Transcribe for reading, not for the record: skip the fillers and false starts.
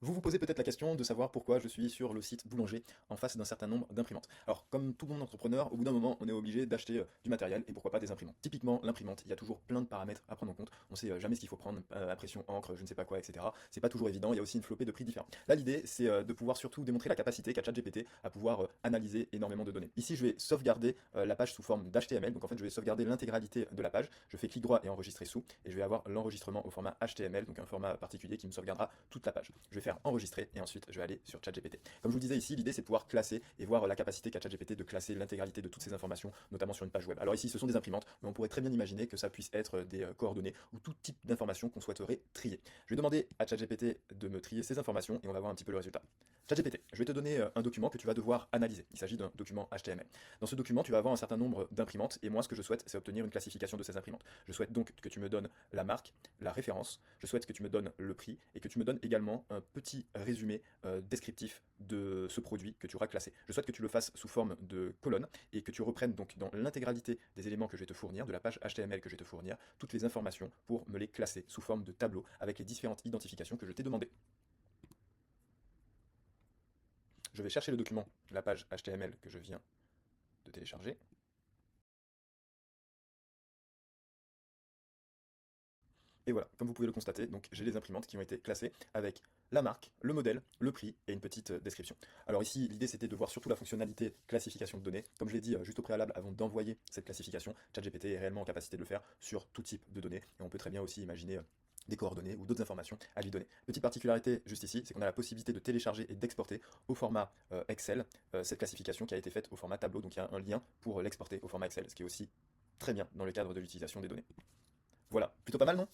Vous vous posez peut-être la question de savoir pourquoi je suis sur le site Boulanger en face d'un certain nombre d'imprimantes. Alors, comme tout bon entrepreneur, au bout d'un moment, on est obligé d'acheter du matériel et pourquoi pas des imprimantes. Typiquement, l'imprimante, il y a toujours plein de paramètres à prendre en compte. On sait jamais ce qu'il faut prendre, impression, encre, je ne sais pas quoi, etc. C'est pas toujours évident. Il y a aussi une flopée de prix différents. Là, l'idée, c'est de pouvoir surtout démontrer la capacité qu'a ChatGPT à pouvoir analyser énormément de données. Ici, je vais sauvegarder la page sous forme d'HTML. Donc, en fait, je vais sauvegarder l'intégralité de la page. Je fais clic droit et enregistrer sous, et je vais avoir l'enregistrement au format HTML, donc un format particulier qui me sauvegardera toute la page. Je vais faire enregistrer et ensuite je vais aller sur ChatGPT. Comme je vous disais ici, l'idée c'est de pouvoir classer et voir la capacité qu'a ChatGPT de classer l'intégralité de toutes ces informations, notamment sur une page web. Alors ici, ce sont des imprimantes, mais on pourrait très bien imaginer que ça puisse être des coordonnées ou tout type d'informations qu'on souhaiterait trier. Je vais demander à ChatGPT de me trier ces informations et on va voir un petit peu le résultat. ChatGPT, je vais te donner un document que tu vas devoir analyser. Il s'agit d'un document HTML. Dans ce document, tu vas avoir un certain nombre d'imprimantes et moi, ce que je souhaite, c'est obtenir une classification de ces imprimantes. Je souhaite donc que tu me donnes la marque, la référence, je souhaite que tu me donnes le prix et que tu me donnes également un petit résumé descriptif de ce produit que tu auras classé. Je souhaite que tu le fasses sous forme de colonne et que tu reprennes donc dans l'intégralité des éléments que je vais te fournir, de la page HTML que je vais te fournir, toutes les informations pour me les classer sous forme de tableau avec les différentes identifications que je t'ai demandées. Je vais chercher le document, la page HTML que je viens de télécharger. Et voilà, comme vous pouvez le constater, donc j'ai les imprimantes qui ont été classées avec la marque, le modèle, le prix et une petite description. Alors ici, l'idée c'était de voir surtout la fonctionnalité classification de données. Comme je l'ai dit juste au préalable, avant d'envoyer cette classification, ChatGPT est réellement en capacité de le faire sur tout type de données. Et on peut très bien aussi imaginer des coordonnées ou d'autres informations à lui donner. Petite particularité juste ici, c'est qu'on a la possibilité de télécharger et d'exporter au format Excel cette classification qui a été faite au format tableau. Donc il y a un lien pour l'exporter au format Excel, ce qui est aussi très bien dans le cadre de l'utilisation des données. Voilà, plutôt pas mal, non?